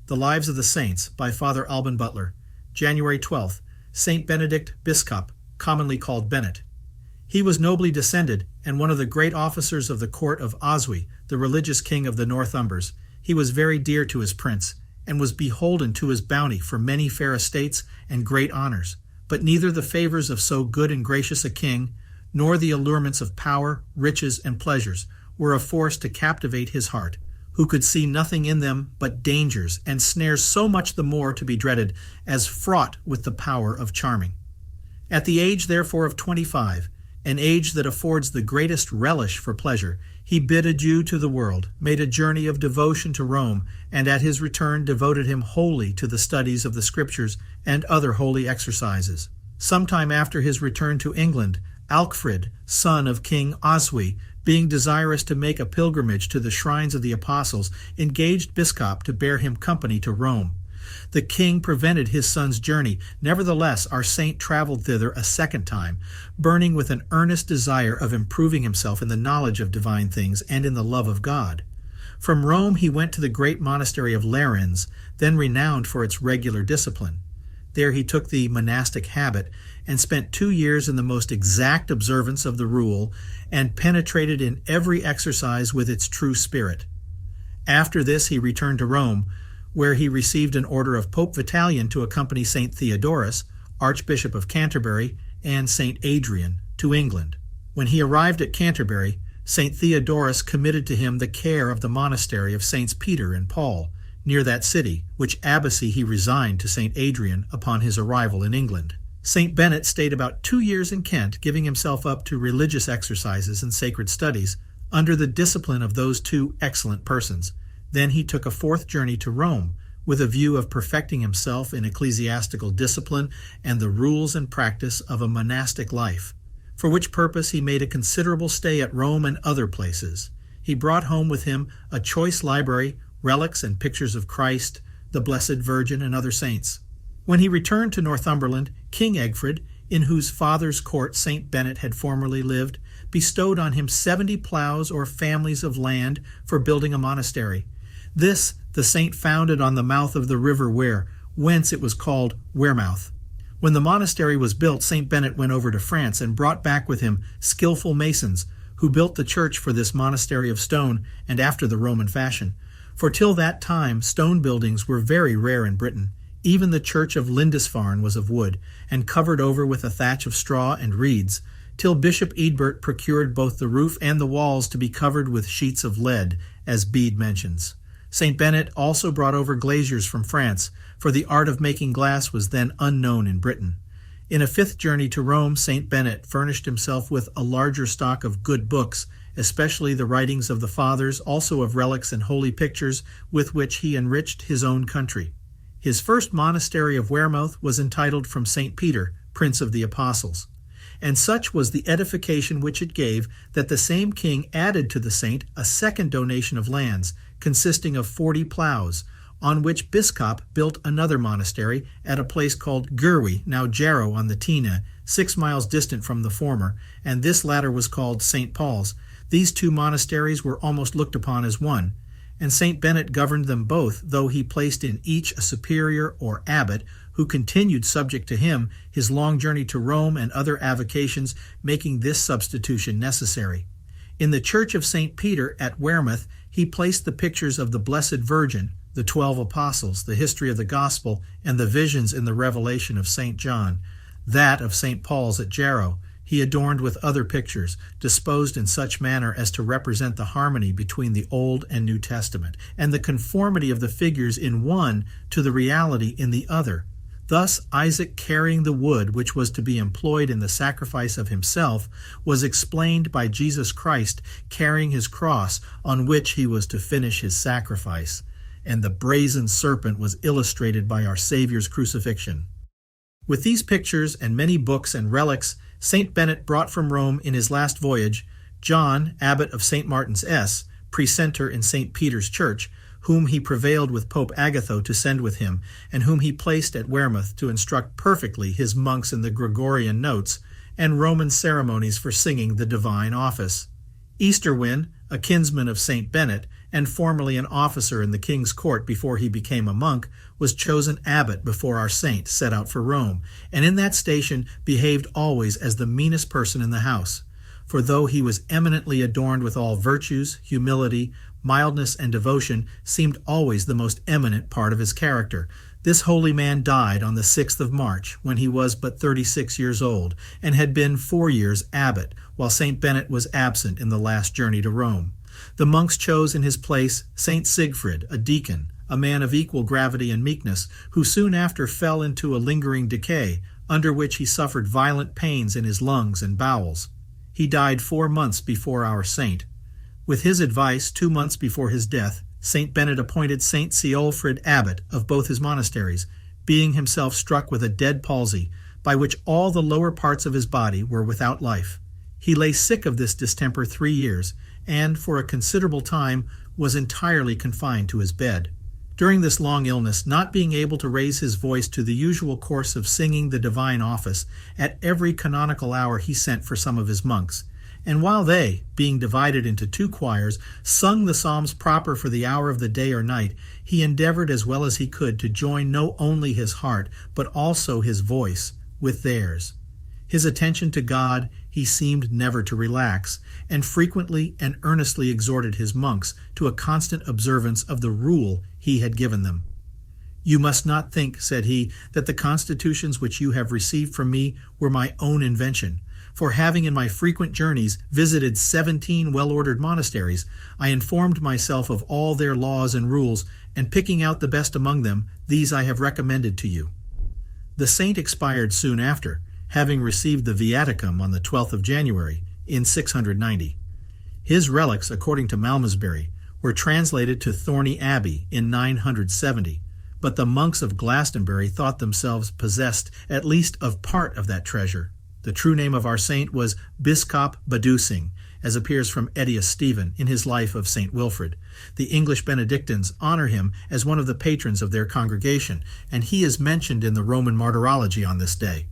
The Lives of the Saints by Father Alban Butler. January 12th. Saint Benedict, Biscop, commonly called Bennet. He was nobly descended, and one of the great officers of the court of Oswy, the religious king of the Northumbrians. He was very dear to his prince, and was beholden to his bounty for many fair estates and great honors. But neither the favors of so good and gracious a king, nor the allurements of power, riches, and pleasures, were of force to captivate his heart, who could see nothing in them but dangers and snares so much the more to be dreaded as fraught with the power of charming. At the age therefore of 25, an age that affords the greatest relish for pleasure, he bid adieu to the world, made a journey of devotion to Rome, and at his return devoted him wholly to the studies of the Scriptures and other holy exercises. Sometime after his return to England, Alcfrid, son of King Oswy, being desirous to make a pilgrimage to the shrines of the apostles, engaged Biscop to bear him company to Rome. The king prevented his son's journey. Nevertheless, our saint traveled thither a second time, burning with an earnest desire of improving himself in the knowledge of divine things and in the love of God. From Rome he went to the great monastery of Lerins, then renowned for its regular discipline. There he took the monastic habit and spent 2 years in the most exact observance of the rule and penetrated in every exercise with its true spirit. After this he returned to Rome, where he received an order of Pope Vitalian to accompany St. Theodorus, Archbishop of Canterbury, and St. Adrian to England. When he arrived at Canterbury, St. Theodorus committed to him the care of the monastery of Saints Peter and Paul, near that city, which abbacy he resigned to St. Adrian upon his arrival in England. St. Bennet stayed about 2 years in Kent, giving himself up to religious exercises and sacred studies, under the discipline of those two excellent persons. Then he took a fourth journey to Rome, with a view of perfecting himself in ecclesiastical discipline and the rules and practice of a monastic life, for which purpose he made a considerable stay at Rome and other places. He brought home with him a choice library, relics and pictures of Christ, the Blessed Virgin, and other saints. When he returned to Northumberland, King Egfrid, in whose father's court St. Bennet had formerly lived, bestowed on him 70 ploughs or families of land for building a monastery. This the saint founded on the mouth of the river Were, whence it was called Wearmouth. When the monastery was built, St. Bennet went over to France and brought back with him skillful masons, who built the church for this monastery of stone and after the Roman fashion. For till that time stone buildings were very rare in Britain. Even the church of Lindisfarne was of wood, and covered over with a thatch of straw and reeds, till Bishop Eadbert procured both the roof and the walls to be covered with sheets of lead, as Bede mentions. St. Bennet also brought over glaziers from France, for the art of making glass was then unknown in Britain. In a fifth journey to Rome, St. Bennet furnished himself with a larger stock of good books, especially the writings of the Fathers, also of relics and holy pictures, with which he enriched his own country. His first monastery of Wearmouth was entitled from St. Peter, Prince of the Apostles. And such was the edification which it gave, that the same king added to the saint a second donation of lands, consisting of 40 ploughs, on which Biscop built another monastery at a place called Gurwy, now Jarrow on the Teena, 6 miles distant from the former, and this latter was called St. Paul's. These two monasteries were almost looked upon as one, and St. Bennet governed them both, though he placed in each a superior or abbot, who continued subject to him, his long journey to Rome and other avocations making this substitution necessary. In the church of St. Peter at Wearmouth he placed the pictures of the Blessed Virgin, the 12 apostles, the history of the gospel, and the visions in the revelation of St. John. That of St. Paul's at Jarrow he adorned with other pictures, disposed in such manner as to represent the harmony between the Old and New Testament, and the conformity of the figures in one to the reality in the other. Thus Isaac carrying the wood which was to be employed in the sacrifice of himself was explained by Jesus Christ carrying his cross on which he was to finish his sacrifice, and the brazen serpent was illustrated by our Savior's crucifixion. With these pictures and many books and relics, St. Bennet brought from Rome in his last voyage John, abbot of St. Martin's Ess, precentor in St. Peter's Church, whom he prevailed with Pope Agatho to send with him, and whom he placed at Wearmouth to instruct perfectly his monks in the Gregorian notes and Roman ceremonies for singing the divine office. Easterwin, a kinsman of St. Bennet, and formerly an officer in the king's court before he became a monk, was chosen abbot before our saint set out for Rome, and in that station behaved always as the meanest person in the house. For though he was eminently adorned with all virtues, humility, mildness, and devotion seemed always the most eminent part of his character. This holy man died on the 6th of March, when he was but 36 years old, and had been 4 years abbot, while St. Bennet was absent in the last journey to Rome. The monks chose in his place St. Siegfried, a deacon, a man of equal gravity and meekness, who soon after fell into a lingering decay, under which he suffered violent pains in his lungs and bowels. He died 4 months before our saint. With his advice, 2 months before his death, St. Bennet appointed St. Ceolfrid abbot of both his monasteries, being himself struck with a dead palsy, by which all the lower parts of his body were without life. He lay sick of this distemper 3 years, and for a considerable time was entirely confined to his bed. During this long illness, not being able to raise his voice to the usual course of singing the divine office, at every canonical hour he sent for some of his monks. And while they, being divided into 2 choirs, sung the psalms proper for the hour of the day or night, he endeavored as well as he could to join not only his heart, but also his voice, with theirs. His attention to God he seemed never to relax, and frequently and earnestly exhorted his monks to a constant observance of the rule he had given them. "You must not think," said he, "that the constitutions which you have received from me were my own invention. For having in my frequent journeys visited 17 well-ordered monasteries, I informed myself of all their laws and rules, and picking out the best among them, these I have recommended to you." The saint expired soon after, having received the viaticum on the 12th of January, in 690. His relics, according to Malmesbury, were translated to Thorney Abbey in 970, but the monks of Glastonbury thought themselves possessed at least of part of that treasure. The true name of our saint was Biscop Badusing, as appears from Edius Stephen in his life of St. Wilfrid. The English Benedictines honor him as one of the patrons of their congregation, and he is mentioned in the Roman Martyrology on this day.